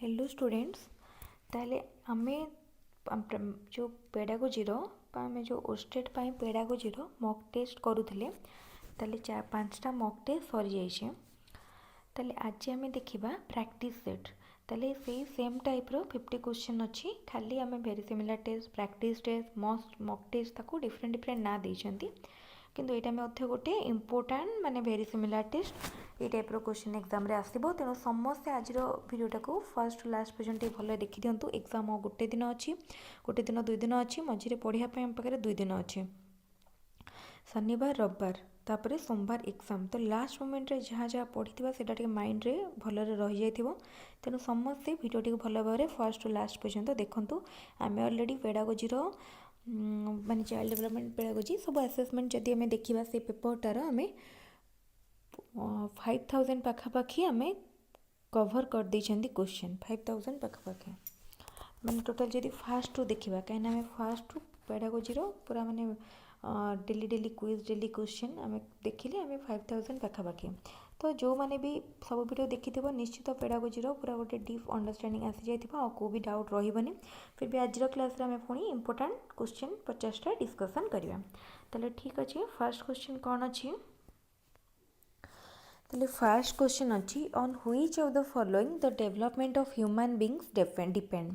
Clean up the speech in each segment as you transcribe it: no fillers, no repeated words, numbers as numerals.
Hello students ताले आमे जो पेडागोजी आमे जो ओस्टेट पाई पेडागोजी मॉक टेस्ट करूथिले ताले 4-5टा मॉक टेस्ट सरी जाइछे। ताले आज आमे देखिबा प्रैक्टिस सेट। ताले सेही सेम टाइप रो 50 क्वेश्चन अछि, खाली आमे very similar test practice test mock test ताको डिफरेंट डिफरेंट ना देइछंती, किंतु एटा मध्ये गोटे इंपोर्टेंट माने वेरी सिमिलर टेस्ट ये टाइप रो क्वेश्चन एग्जाम रे आसीबो। तेणु समस्ते आज भिडियोटा को फर्स्ट टू लास्ट पर्यंत भल देखि दियंतु। एग्जाम गोटे दिन अच्छी, गोटे दिन 2 दिन अच्छी, मझे पढ़िया आम पाखे 2 दिन अच्छी, शनिवार रविवार तापर सोमवार एग्जाम। तो लास्ट मोमेंट रे जहाँ जहाँ पढ़ी से माइंड रे भलरे रही जाइथिबो। तेणु समस्ते भिडियोटी भल भाव फर्स्ट टू लास्ट पर्यंत देखंतु। आमे ऑलरेडी पेडागोजी माने चाइल्ड डेवलपमेंट पेडागोजी सब असेसमेंट जदि आमे देखिबा से पेपरटार आमे 5000 पाखापाखी आमे कवर कर देइछंती क्वेश्चन 5000 पाखापाखी माने टोटल जदि फास्ट टू देखिबा कहीं आमे फास्ट टू पेडागोजी पूरा माने daily daily quiz daily question आमे देखिले आमे 5000 पाखापाखी। तो जो माने भी सब वीडियो देखिथिबो निश्चित पेडागोजी पूरा गोटे डीप अंडरस्टैंडिंग आसी जाइथिबो आ को भी डाउट रहिबनी। फिर भी आज क्लास रे आमे पुणी इंपोर्टेंट क्वेश्चन 50टा डिस्कशन करिया। ताले ठीक अछि, फर्स्ट क्वेश्चन कोन अछि? ताले फर्स्ट क्वेश्चन अछि on which of the following the development of human beings depend.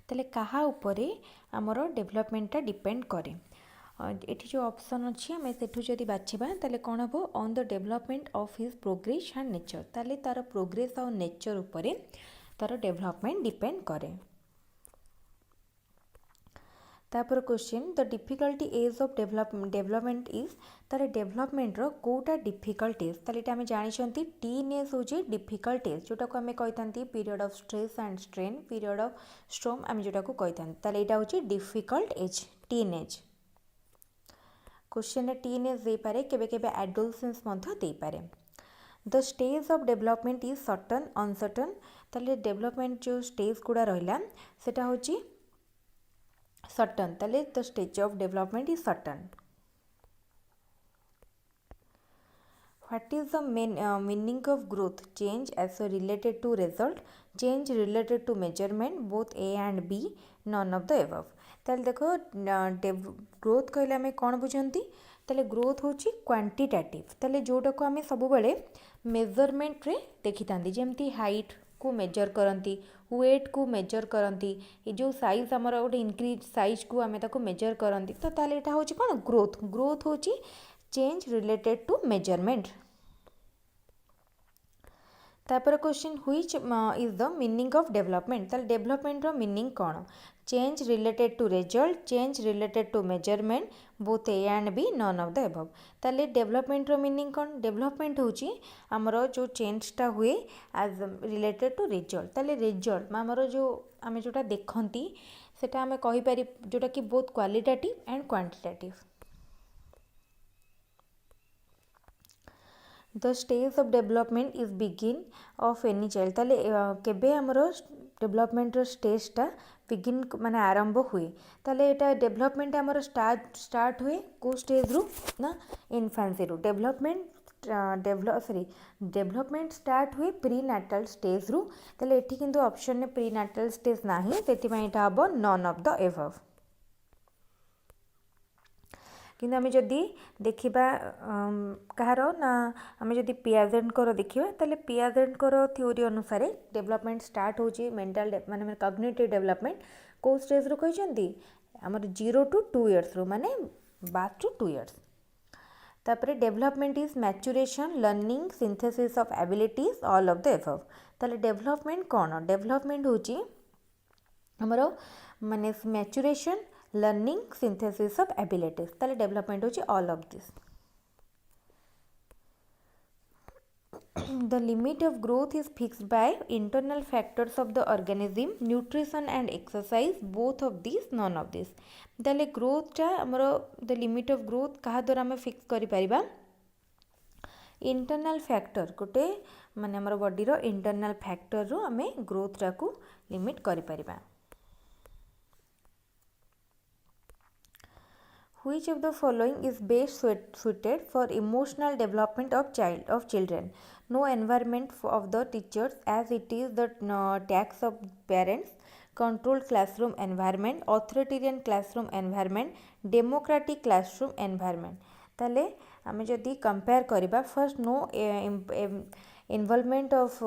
ताले कहा उपरे हमरो डेवलपमेंटटा डिपेंड करे। एठी जो ऑप्शन अछि हमें सेठु जदि बाछिबा ताले कोन हबो on the development of his progress and nature. ताले तार प्रोग्रेस और नेचर उपरे तार डेवलपमेंट डिपेंड करे। तापर question the difficulty age of development is. तार डेवलपमेंट रो कोटा डिफिकल्ट एज। ताले आमे जानिछंती टीन एज होची डिफिकल्ट एज, जोटा को आमे कहितांती period of stress and strain, period of storm आमे जोटा को कहितांती। ताले एटा होची difficult age, teen age. Question रे टीन एज दे पारे, केबे केबे एडोलसेंस मध्ये दे पारे। The stage of development is certain uncertain. ताले डेवलपमेंट जो स्टेज गुडा रहिला सेटा होची सर्टन। ताले the stage of development is certain. What is the meaning of growth? Change as related to result, change related to measurement, both A and B, none of the above. ताले देखो growth कहले आमे कौन बुझंती? ताले growth होची quantitative. ताले जोटा को आमे सब बेले मेजरमेंट रे देखि तांती, जेमती हाइट को मेजर करंती, वेट को मेजर करंती, ये जो साइज हमर गोटे इंक्रीज साइज को आमे ताको मेजर करंती। तो ताले एटा होची कोन ग्रोथ। ग्रोथ होची चेंज रिलेटेड टू मेजरमेंट। तापर question which is the meaning of development. ताले डेवलपमेंट रो मीनिंग कोन? Change related to result, change related to measurement, both A and B, none of the above. ताले development रो meaning कोन? Development होची हमरो जो चेंजटा हुए एज रिलेटेड टू रिजल्ट। ताले रिजल्ट हमरो जो आमे जोटा देखंती सेटा आमे कहि पारि जोटा कि both qualitative and quantitative. The stage of development is begin of any child. ताले केबे हमरो डेवलपमेंट रो स्टेजटा बिगिन माने आरंभ हुए। ताले एटा डेवलपमेंट हमरो स्टार्ट हुए को स्टेज रु ना इन्फेंसी रु। डेवलपमेंट स्टार्ट हुए प्री नाटल स्टेज रु। ताले एठी किंतु ऑप्शन ने प्री नाटल स्टेज नाही, सेति पई एटा हबो नन ऑफ द एबव। किंतु आमे जदि देखिबा कहार ना आमे जदि पियाजेंट को देखिबा ताले पियाजेंट को थ्योरी अनुसार डेवलपमेंट स्टार्ट होची मेंटल माने कॉग्निटिव डेवलपमेंट को स्टेज रो कहिसंती हमर 0 to 2 इयर्स रो माने 12 to 2 इयर्स। तापरे development is maturation, learning, synthesis of abilities, all of the above. ताले डेवलपमेंट कोन? डेवलपमेंट होची हमरो माने maturation, learning, synthesis of abilities. ताले डेवलपमेंट होची all of this. The limit of growth is fixed by internal factors of the organism, nutrition and exercise, both of these, none of this. ताले growth टा हमरो the limit of growth कहा द्वारा हमें fix करि परिबा? Internal factor गोटे माने हमरो बॉडी रो इंटरनल फैक्टर रो हमें ग्रोथ टा को लिमिट करि परिबा। Which of the following is best suited for emotional development of children? no environment of the teachers as it is the tax of parents, controlled classroom environment, authoritarian classroom environment, democratic classroom environment. ताले आमे जदि compare करिबा first no involvement of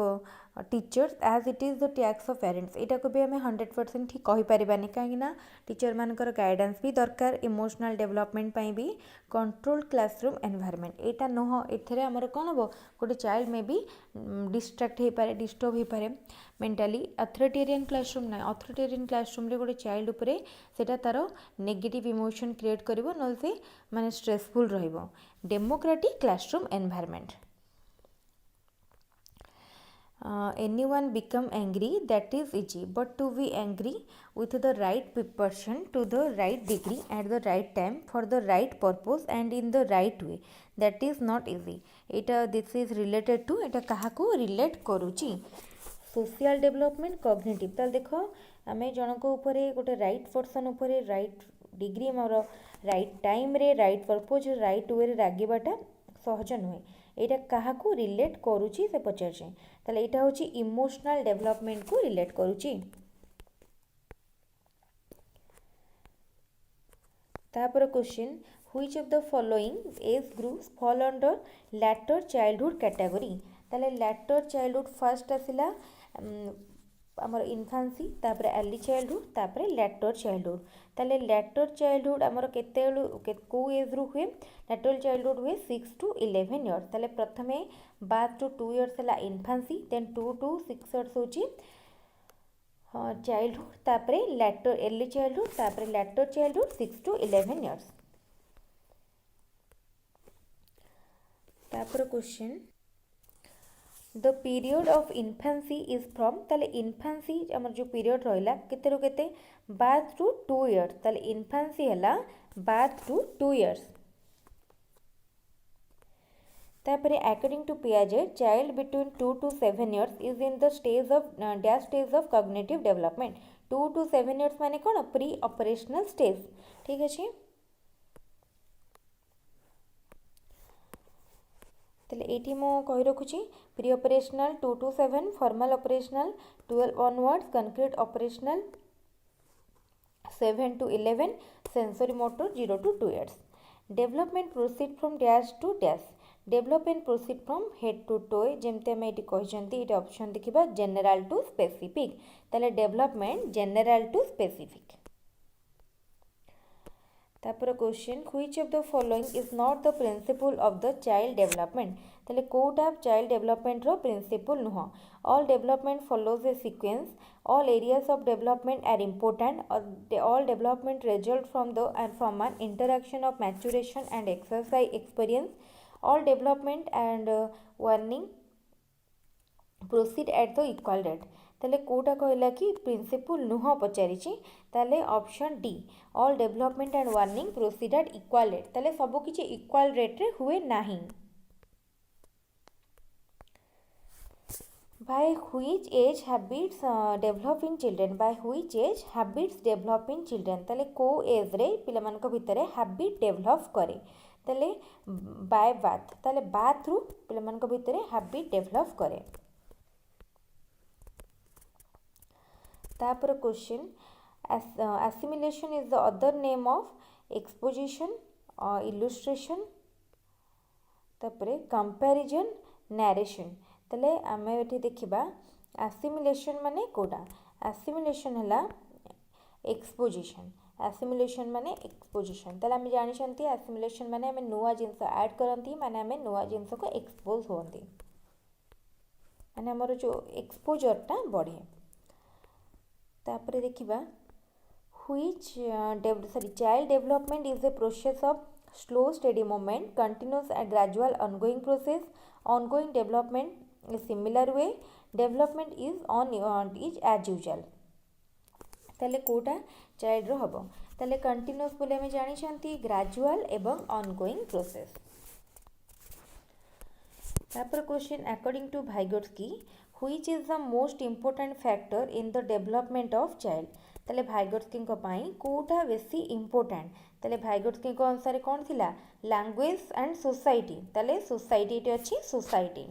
teachers as it is the टैक्स of parents एटा को भी आमे 100% ठीक कहि परिबानी काहे ना टीचर मानकर गाइडेंस भी दरकार इमोशनल डेवलपमेंट पई भी कंट्रोल्ड क्लासरूम एनवायरनमेंट एटा नह एथरे हमर कोन हबो गोटे चाइल्ड में भी डिस्ट्रैक्ट हे पारे डिस्टर्ब हे पारे मेंटली अथॉरिटेरियन क्लासरूम ना अथॉरिटेरियन क्लासरूम रे गोटे चाइल्ड उपरे सेटा तारो नेगेटिव इमोशन क्रिएट करिवो न से माने स्ट्रेसफुल रहिबो democratic classroom environment anyone become angry that is easy but to be angry with the right person to the right degree at the right time for the right purpose and in the right way that is not easy eta this is related to eta kahaku relate करूची social development cognitive ताल देख आम जनक उपरे गोटे right person उपरे right degree more right time रे right purpose right way रे रागिबाटा सहज नुहे एटा काहाकू रिलेट करूची से पचारछे ताले एटा होची इमोशनल डेवलपमेंट को रिलेट करूची तापर question which of the following age groups fall under later childhood category ताले लैटर चाइल्डहुड फर्स्ट आसिला आमर इन्फांसी तापर अर्ली चाइल्डहुड तापर लैटर चाइल्डहुड ताले लैटर चाइल्डहुड आमर केते को एज रु हुए लैटर चाइल्डहुड हुए 6 to 11 इयर्स ताले प्रथमे बाथ टू 2 इयर्स हला इन्फांसी देन 2 to 6 इयर्स होची चाइल्डहुड तापर लैटर अर्ली चाइल्डहुड तापर लैटर चाइल्डहुड 6 to 11 इयर्स तापर question the period of infancy is from ताले इन्फांसी आमर जो पीरियड रहिला केते रु केते बाथ टू 2 इयर्स ताले इन्फांसी हला बाथ टू 2 इयर्स तापरे अकॉर्डिंग टू पियाजे child between 2 to 7 years is in the stage of dash stage of cognitive development 2 to 7 years माने कोन प्री ऑपरेशनल स्टेज ठीक अछि ताले एटी मो कहि रखुची pre operational 2 to 7 formal operational 12 onwards concrete operational 7 to 11 sensory motor 0 to 2 years development proceed from dash to dash development proceed from head to toe जेमते हम एटी कहिसंती एटा ऑप्शन देखिबा जनरल टू स्पेसिफिक ताले डेवलपमेंट जनरल टू स्पेसिफिक तापर question which of the following is not the principle of the child development ताले कोटा चाइल्ड डेवलपमेंट रो प्रिंसिपल नुह all development follows a sequence all areas of development are important all development result from an interaction of maturation and exercise experience all development and warning proceed at the equal rate ताले कोटा कहला कि principal नुह पचारिछि ताले option D all development and warning proceed at equal rate ताले सब किछि equal rate रे हुए नाही by which age habits develop in children by which age habits develop in children ताले को एज रे पिला मानक भितरे हैबिट डेवलप करे ताले बाय बाथ ताले बाथ रु पिला मानक भितरे हैबिट डेवलप करे तापर question assimilation is the other name of exposition illustration तापर comparison narration ताले आमे एठी देखिबा assimilation माने कोडा assimilation हला exposition assimilation माने exposition ताले आमे जानि छंती assimilation माने आमे नुवा जिंस ऐड करंती माने आमे नुवा जिंस को एक्सपोज होंती माने हमर जो एक्सपोजर ता बढ़े तापर देखिबा which child development is a process of slow steady movement continuous and gradual ongoing process ongoing development a similar way development is as usual ताले कोटा चाइल्ड रो हबो ताले कंटिन्यूअस बोले हम जानि छंती ग्रेजुअल एवं ongoing process तापर question according to Vygotsky which is the most important factor in the development of child ताले भाइगोट्स्की को पाई कोटा बेसी इंपोर्टेंट ताले भाइगोट्स्की को अनुसार कौन थिला लैंग्वेज एंड सोसाइटी ताले सोसाइटी टे अछि society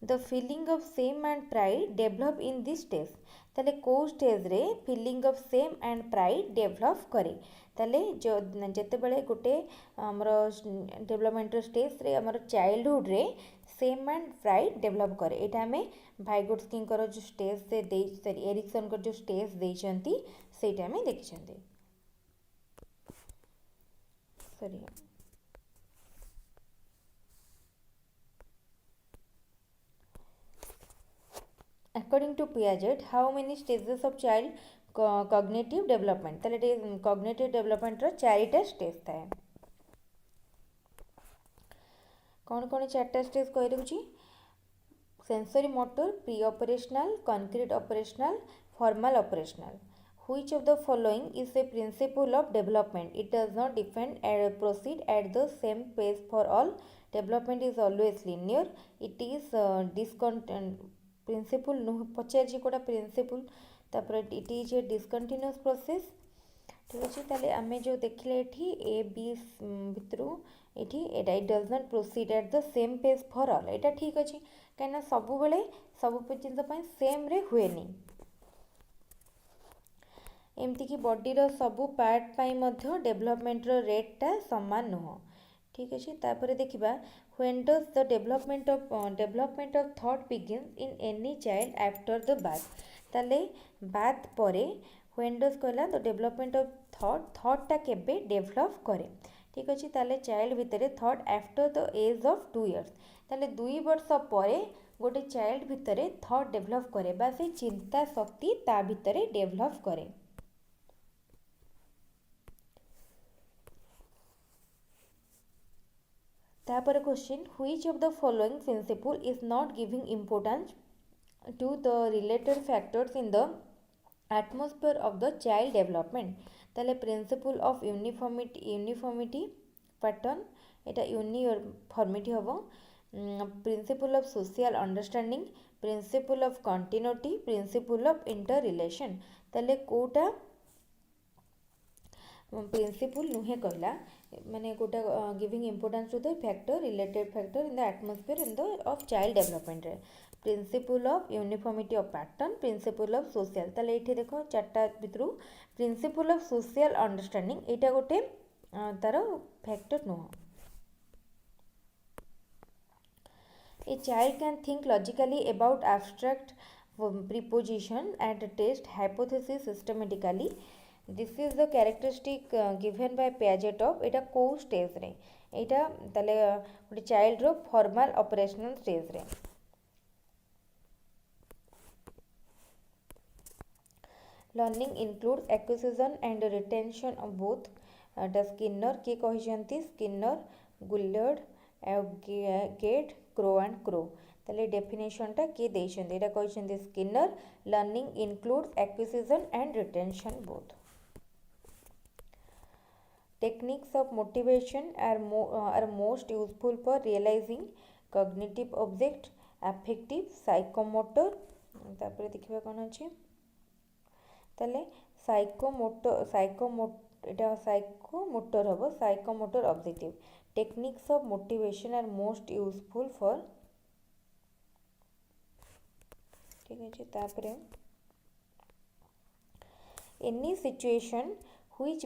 the feeling of shame and pride develop in this stage ताले को स्टेज रे feeling of shame and pride develop करे ताले जो जेते बेले गोटे हमर डेवलपमेंट स्टेज रे हमर चाइल्डहुड रे सेम एंड प्राइड डेभलप करे एटा हमें भाइगोट्स्की जो स्टेज से दे सॉरी एरिक्सन जो स्टेज देइचंती सेटा हमें देखिचंती sorry according to Piaget how many stages of child cognitive development ताले cognitive development रो चारिटा स्टेज थाए कौन चार्टा स्टेज कही दूची sensory motor pre operational concrete operational formal operational which of the following is a principle of development it does not defend and proceed at the same pace for all development is always linear it is principle नुह पचार कोटा principle तापर it is a discontinuous process ठीक अच्छे ताले आम जो देखले ये ए बी भितर ये it does not proceed at the same page for all यहाँ ठीक अच्छे कहीं सब बेले सब जिन सेम रे हुए नहीं एमती कि बॉडीर सबू पार्ट पाई डेवलपमेंट रेटा सामान नुह ठीक अच्छे तापर देखा when does the development of thought begins in any child after the birth ताले बात परे when does कहला the development of thought टा केबे डेवलप करे ठीक अच्छे ताले चाइल्ड भितर thought after the age of 2 years ताले 2 वर्ष परे गोटे चाइल्ड भितर थॉट डेवलप करे बा से चिंता शक्ति ता भितर डेवलप करे तापर question which of the following principle is not giving importance to the related factors in the atmosphere of the child development ताले principle of uniformity pattern Etah uniformity हबो principle of social understanding principle of continuity principle of interrelation ताले Kota principal नुहे कहला माने गोटा giving importance to the factor related factor in the atmosphere in the of child development रे principle of uniformity of pattern principle of social ताले एठी देखो चारटा भितरु प्रिंसिपल ऑफ सोशल अंडरस्टैंडिंग एटा गोटे तार फैक्टर नुह a child can think logically about abstract preposition and test hypothesis systematically this is the characteristic given by Piaget of एटा को स्टेज रे एटा ताले गोटे चाइल्ड रो फॉर्मल ऑपरेशनल स्टेज रे learning includes acquisition and retention of both the Skinner के कहिसंती Skinner Guilford Gates Crow and Crow ताले डेफिनेशन टा के देइछंती एटा कहिसंती Skinner learning includes acquisition and retention both Techniques of motivation are most useful for realizing cognitive object, affective, psychomotor. तापर देखिबा कोन अछि ताले एटा psychomotor हबो psychomotor objective. Techniques of motivation are most useful for ठीक अछि तापर any situation which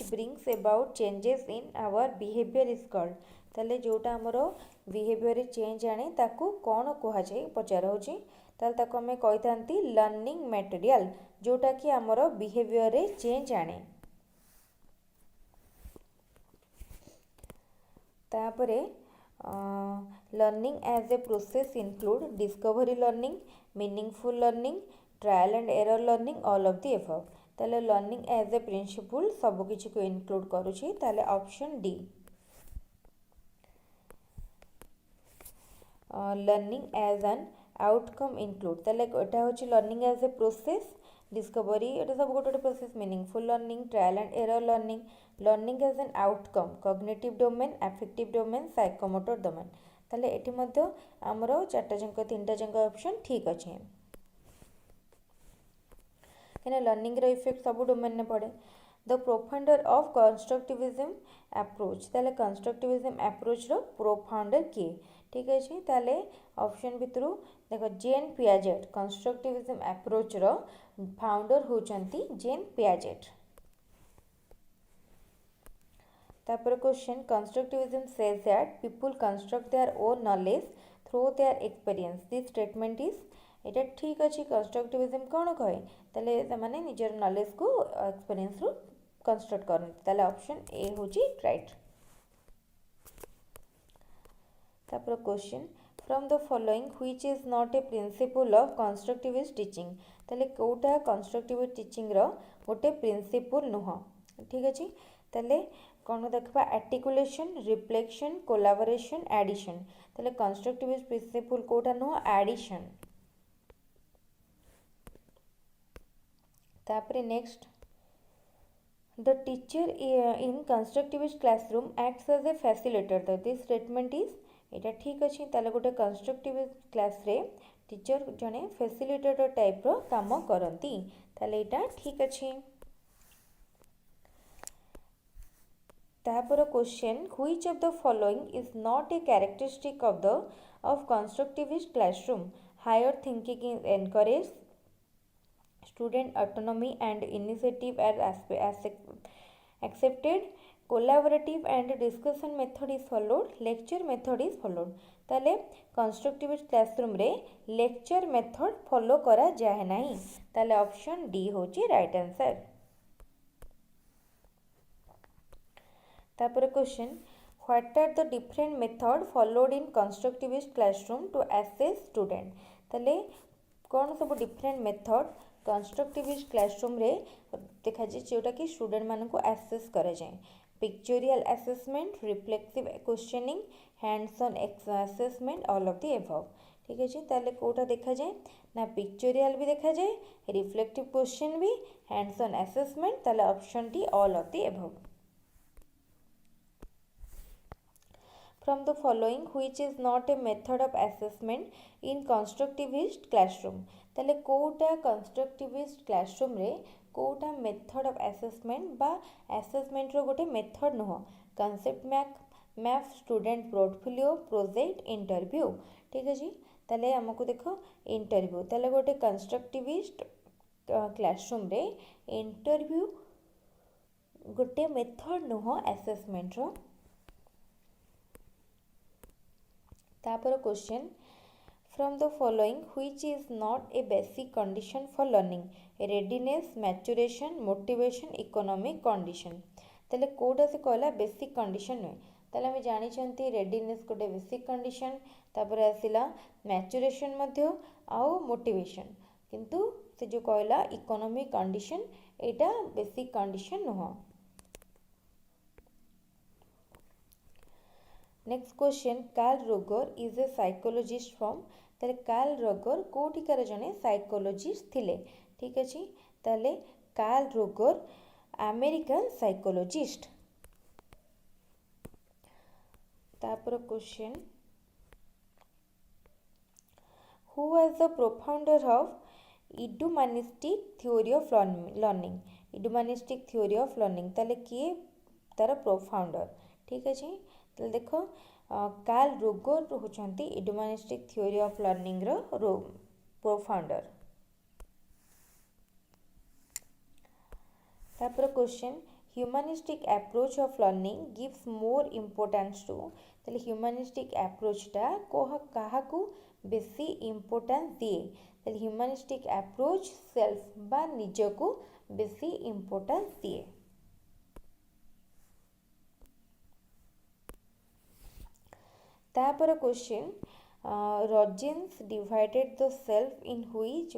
brings about changes in our behavior is called ताले जोटा हमरो बिहेवियर रे चेंज आने ताकू कोन कोहा जाय पचार होची ताले ताकू हमें कहितांती लर्निंग मटेरियल जोटा कि हमरो बिहेवियर रे चेंज आने तापरे learning as a process include discovery learning meaningful learning trial and error learning all of the above ताले लर्निंग एज ए प्रिंसिपल सब किछि को इंक्लूड करूछि ताले option D learning as an outcome include ताले एटा होछि learning as a process discovery एटा सब गोटे process meaningful learning trial and error learning learning as an outcome cognitive domain affective domain psychomotor domain ताले एटी मध्ये हमरो चारटा जंक तीनटा जंक ऑप्शन ठीक अछि कहीं लर्निंग रो इफेक्ट सब डोमेन ने पड़े the profounder of constructivism approach ताले कंस्ट्रक्टिविज्म अप्रोच रो प्रोफाउंडर किए ठीक अच्छे ताले ऑप्शन भितर देख जेन पियाजेट कंस्ट्रक्टिविज्म अप्रोच रो फाउंडर होचंती जेन पियाजेट। तापर question constructivism says that people construct their own knowledge through their experience this statement is एटा ठीक अच्छे कंस्ट्रक्टिविज्म कौन कहे ताले तमाने निजर नॉलेज को एक्सपीरियंस रू कंस्ट्रक्ट करते ताले ऑप्शन ए होची राइट। तापर question from the following which is not A principle of constructivist teaching ताले कोटा कंस्ट्रक्टिविस्ट टीचिंग रो गोटे प्रिंसिपल नुह ठीक अच्छे ताले कौन देखा आर्टिकुलेशन रिफ्लेक्शन कोलाबोरेशन एडिशन ताले कंस्ट्रक्टिविस्ट प्रिंसिपल कोटा नुह एडिशन। तापर next the teacher in constructivist classroom acts as a facilitator this statement is एटा ठीक अच्छे ताले गोटे कंस्ट्रक्टिविस्ट क्लास रे टीचर जने फैसिलिटेटर टाइप रो काम करती ताले एटा ठीक अच्छे। तापर question which of the following is not a characteristic of constructivist classroom higher thinking is encourage student autonomy and initiative are accepted collaborative and discussion method is followed lecture method is followed ताले constructivist classroom रे lecture method follow करा जाए नहीं ताले option D होची right answer. तापर question what are the different method followed in constructivist classroom to assess student ताले कौन सब डिफरेंट मेथड कंस्ट्रक्टिविस्ट क्लासरूम रे देखा जाए जोटा कि स्टूडेंट मान को एसेस करा जाए pictorial assessment reflexive questioning hands on assessment all of the above ठीक अच्छे ताले कोटा देखा जाए ना पिक्चोरियल भी देखा जाए रिफ्लेक्टिव क्वेश्चन भी हैंड्स ऑन असेसमेंट ताले option D all of the above. From the following which is not a method of assessment in constructivist classroom ताले कोटा constructivist classroom रे कोटा method of assessment बा assessment रो गोटे method नुह concept map student portfolio project interview ठीक है जी ताले हमको देखो interview ताले गोटे constructivist classroom रे interview गोटे method नुह assessment रो। तापर question from the following which is not A basic condition for learning readiness maturation motivation economic condition ताले कोडा से कहला बेसिक कंडीशन नुहे ताले आम जानी रेडीनेस गोटे बेसिक कंडीशन तापर आसला मैच्योरेशन मध्य आउ मोटिवेशन किंतु से जो कहला इकोनॉमिक कंडीशन एटा बेसिक कंडीशन नुह। Next question Carl Roger is a psychologist from ताले कार्ल रोगर कोठिकार जने साइकोलॉजिस्ट थिले ठीक अच्छे ताले कार्ल रोगर अमेरिकन साइकोलॉजिस्ट। तापर question who was the profounder of humanistic theory of learning humanistic theory of learning ताले किए तार प्रोफाउंडर ठीक अच्छे तो देखो कार्ल रोगर होचंती इडुमानिस्टिक थ्योरी ऑफ लर्निंग रो प्रोफाउंडर। तापर question humanistic approach of learning gives more importance to ताले ह्यूमनिस्टिक अप्रोचटा काहाकू बेसी इम्पोर्टेंस दिए ताले ह्यूमनिस्टिक अप्रोच सेल्फ बा निजको बेसी इम्पोर्टेंस दिए। तापर question Rogens divided the self in which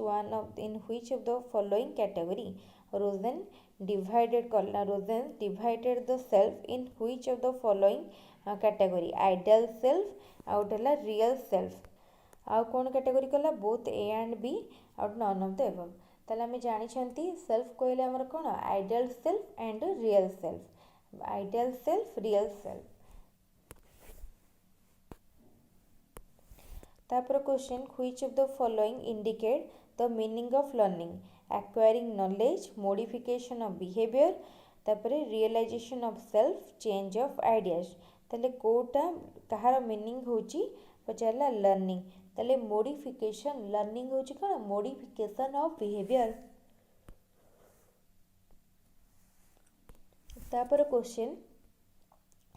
of the following category Rogens divided the self in which of the following category ideal self out real self आउ कौन category कला both A and B आउट none of the above ताले आम जानी self कहले आमर कौन ideal self and real self ideal self real self. तापर question which of the following indicate the meaning of learning acquiring knowledge modification of behaviour तापर realization of self change of ideas ताले कोटा कहार meaning होची पचारा learning ताले modification learning होची कौन मोडिफिकेशन ऑफ बिहेवियर। तापर question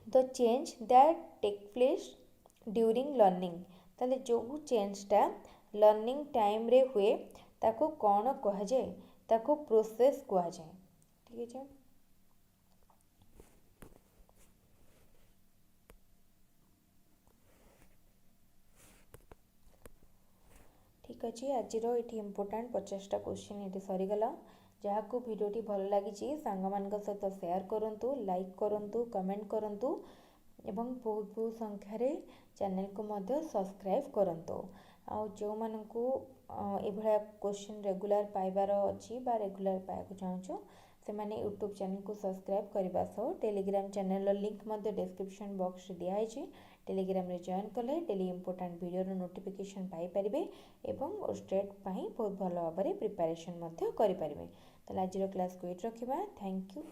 the change that take place during learning ताले जो चेंजटा लर्निंग टाइम रे हुए ताको कौन कह जाए ताको प्रोसेस कह जाए। ठीक है ठीक अच्छे आज ये इम्पोर्टाट 50टा क्वेश्चन ये सरीगला। जहाँ को भिडियोटी भल लगी सांग मान सहित सेयार करूँ लाइक करूँ कमेंट करूँ एवं बहुत बहुत संख्यार चैनल को मध्य सब्सक्राइब करूँ। आ जो मानू ये क्वेश्चन रेगुलर पाइबार अच्छी रेगुलर पाइबा चाहूँ से मैंने यूट्यूब चैनल को सब्सक्राइब करने सह Telegram channel link description box दिखाई टेलीग्राम रे जॉइन कले डेली इंपोर्टेंट वीडियो नोटिफिकेशन पाई परिबे एवं ओस्टेट बहुत भल भाव प्रिपरेशन करें। तो आज क्लास को ये रखा। Thank you.